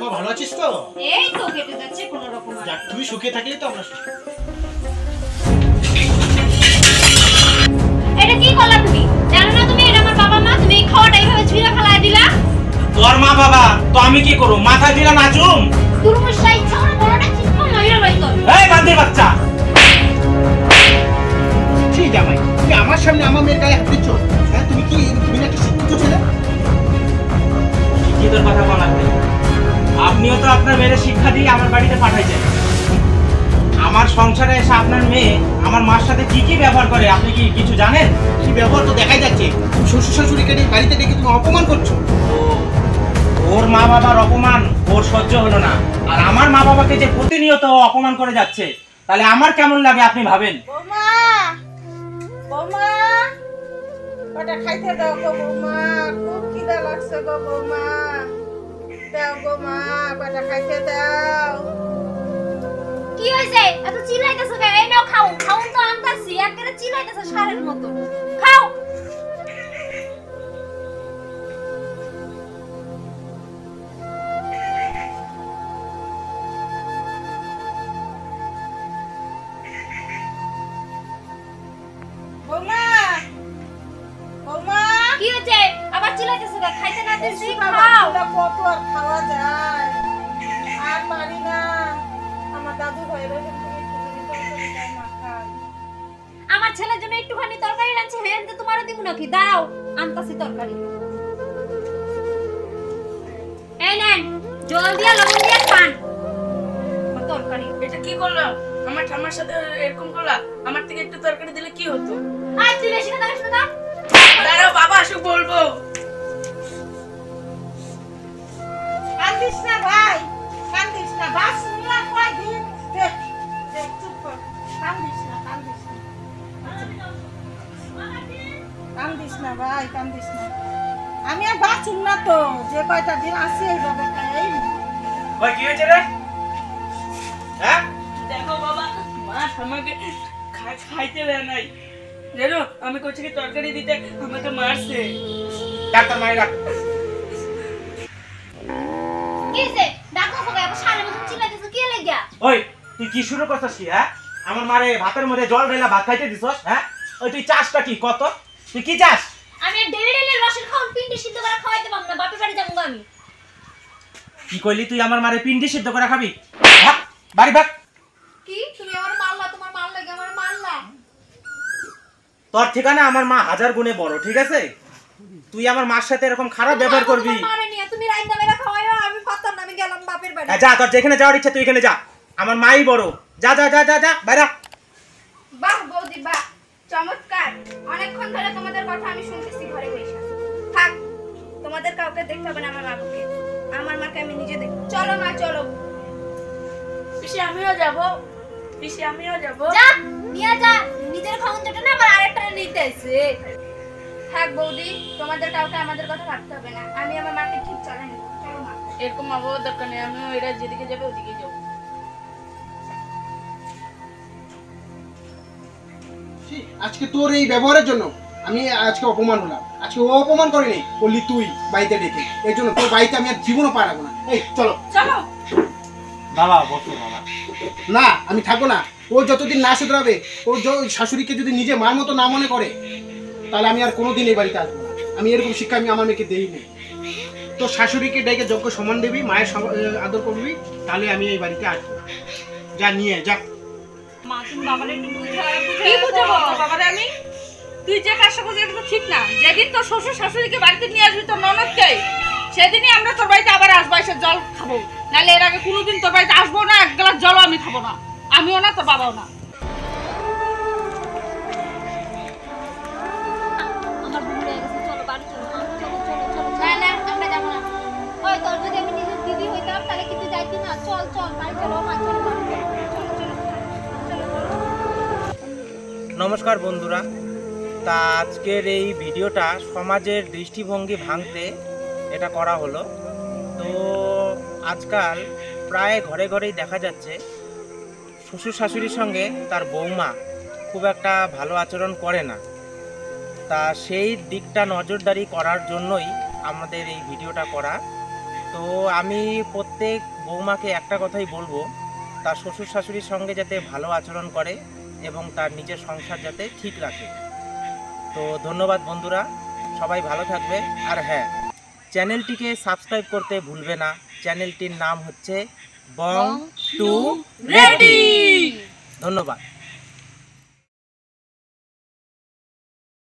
মা ভালো আছিস তো? এই তো কেটে যাচ্ছে কোন রকম। যাক তুই সুখে থাকলে তো আমরা সুখী। এটা কি করলা তুমি? জানো না তুমি এটা আমার বাবা মা, তুমি এই খাওয়াটা এইভাবে ছুঁড়ে ফেলাই দিলা? তোর মা বাবা তো আমি কি করব? মাথা দিলা নাচুম? দুর্মুষা ইচ্ছা করে বড়টা চিৎকার মাইরা বাইতো। এই বান্দির বাচ্চা! ঠিক জামাই, তুমি আমার সামনে আমার মেয়ের গায়ে হাত দিচ্ছ? হ্যাঁ তুমি না একটা শিক্ষিত ছেলে? শিক্ষিতর কথা বলাতে আপনিও তো আপনার মেয়ের শিক্ষা দিয়ে আমার বাড়িতে পাঠাইছেন। আমার সংসারে এসে আপনার মেয়ে আমার মার সাথে কি কি ব্যবহার করে আপনি কি কিছু জানেন? কি ব্যবহার তো দেখাই যাচ্ছে। তুমি শ্বশুর শাশুড়িকে নিয়ে বাড়িতে ডেকে তুমি অপমান করছো। ওর মা বাবার অপমান ওর সহ্য হলো না, আর আমার মা বাবাকে যে প্রতিনিয়ত অপমান করে যাচ্ছে, তাহলে আমার কেমন লাগে আপনি ভাবেন। বৌমা, বৌমা, ওটা খাইতে দাও গো বৌমা, খুব খিদা লাগছে গো বৌমা, দাও গো মা, ওটা খাইতে দাও। কি হইছে? এত চিল্লাইতেছো কেন? এই নাও খাও, খাও তো আনতাছি, একবারে চিল্লাইতেছো সারের মতো। খাও। বৌমা, বৌমা, কি হইছে? আবার চিল্লাইতেছো কেন? খাইতে না দিছি বাবা, খাও। খিদা কত আর খাওয়া যায়? আর পারি না। আমার দাদু ভাইয়ের ওখান থেকে খিচুড়ি তরকারি দেয় না খাই। আমার ছেলের জন্য একটুখানি তরকারি রাঁধছে, হেনতে তোমারও দিব নাকি? দাও, আনতাছি তরকারি। এই নেন, জল দিয়া লবণ দিয়া খান। আমার তরকারি। এটা কি করলাম? আমার ঠাম্মার সাথে এরকম করলা? আমার থেকে একটু তরকারি দিলে কি হতো? আর তুই বেশি কথা বলিস না। দাঁড়াও, বাবা আসুক বলবো। কান্দিস না ভাই, কান্দিস না, বাস নিয়ে কয়দিন দেখ, দেখ, চুপ কর, কান্দিস না, কান্দিস না, কান্দিস না ভাই, কান্দিস না। আমি আর বাঁচুন না তো, যে কয়টা দিন আসি এইভাবে খাই। ওই কি হয়েছে রে? হ্যাঁ? দেখো বাবা, মা আমাকে খাইতে দেয় নাই, জানো? আমি কোথা থেকে তরকারি দিতে আমাকে মারছে। ডাক্তার মাই ডাক। কি হইছে? ডাকো ফোকে, আবার সারের মতো চিল্লাইতেছো কি লাগিয়া? ওই তুই কি শুরু করছিস কি? হ্যাঁ, আমার মারে ভাতের মধ্যে জল ঢেলা ভাত খাইতে দিছস? হ্যাঁ, ওই তুই চাষটা কি কত? তুই কি চাস? আমি আর ডেলি ডেলি রসের খাওন পিন্ডি সিদ্ধ করে খাওয়াইতে পারবো না, বাপের বাড়ি যাবো আমি। কি কইলি তুই আমার মারে পিন্ডি সিদ্ধ করে খাবি? ভাগ, বাড়ি ভাগ। কি তুমি আমার মারলা? তোমার মার লাগে আমার মারলা? তোর ঠিকানা আমার মা হাজার গুণে বড়, ঠিক আছে? তুই আমার মার সাথে এরকম খারাপ ব্যবহার করবি? মারে নিয়ে তুমি রাইন্দা মেরা খাওয়াইও, আমি পারতাম না, আমি গেলাম বাপের বাড়ি। যা, তোর যেখানে যাওয়ার ইচ্ছা তুই এখানে যা। আমার মাই বড়। যা যা যা যা যা বাইরা। বাহ বৌদি বাহ, চমৎকার। অনেকক্ষণ ধরে তোমাদের কথা আমি শুনতেছি ঘরে বসে। থাক, তোমাদের কাউকে দেখতে হবে না আমার মাকে, আমার মাকে আমি নিজে দেখব। চলো মা চলো। পিসি আমিও যাব, পিসি আমিও যাব। যা নিয়ে যা, নিজের খাওনটা না আবার আরেকটা নিতে আইছে। থাক বৌদি, তোমাদের কাউকে আমাদের কথা ভাবতে হবে না, আমি আমার মাকে ঠিক চলে নেব। চলো মা। এরকম মা বাবার দরকার নেই, আমিও এরা যেদিকে যাবে ওদিকে যাবো। আজকে তোর এই ব্যবহারের জন্য আমি আজকে অপমান হলাম। আজকে ও অপমান করেনি, বললি তুই বাড়িতে ডেকে। এর জন্য তোর বাড়িতে আমি আর জীবনও পারাবো না। এই চলো চলো। বাবা বসো বাবা। না, আমি থাকবো না। ও যতদিন না শুধরাবে, ওর শাশুড়িকে যদি নিজে মার মতো না মনে করে, তাহলে আমি আর কোনোদিন এই বাড়িতে আসবো না। আমি এরকম শিক্ষা আমি আমার মেয়েকে দেই না। তো শাশুড়িকে ডেকে যোগ্য সম্মান দিবি, মায়ের আদর করবি, তাহলে আমি এই বাড়িতে আসবো। যা নিয়ে যা। মা তুমি বাবারে একটু কি বুঝাবো তোর বাবারে আমি? তুই যে কাজটা করছিস এটা তো ঠিক না। যেদিন তোর শ্বশুর শাশুড়িকে বাড়িতে নিয়ে আসবি তোর ননদকে, সেদিনই আমরা তোর বাড়িতে আবার আসবো, এসে জল খাবো। নাহলে এর আগে কোনোদিন তোর বাড়িতে আসবো না, এক গ্লাস জলও আমি খাবো না। আমিও না, তোর বাবাও না। আমার ভুল হয়ে গেছে, চলো বাড়ি চলো। চলো চলো চলো। না না, আমরা যাবো না। ওই তোর যদি আমি নিজের দিদি হইতাম তাহলে কিন্তু যাইতি না। চল চল বাড়ি চলো, মা চলো বাড়ি চলো। চলো চলো চলো চলো। নমস্কার বন্ধুরা, তা আজকের এই ভিডিওটা সমাজের দৃষ্টিভঙ্গি ভাঙতে এটা করা হলো। তো আজকাল প্রায় ঘরে ঘরেই দেখা যাচ্ছে শ্বশুর শাশুড়ির সঙ্গে তার বৌমা খুব একটা ভালো আচরণ করে না। তা সেই দিকটা নজরদারি করার জন্যই আমাদের এই ভিডিওটা করা। তো আমি প্রত্যেক বৌমাকে একটা কথাই বলবো, তার শ্বশুর শাশুড়ির সঙ্গে যাতে ভালো আচরণ করে এবং তার নিজের সংসার যাতে ঠিক রাখে। তো ধন্যবাদ বন্ধুরা, সবাই ভালো থাকবে। আর হ্যাঁ, চ্যানেলটিকে সাবস্ক্রাইব করতে ভুলবে না। চ্যানেলটির নাম হচ্ছে বং টু রেডি। ধন্যবাদ।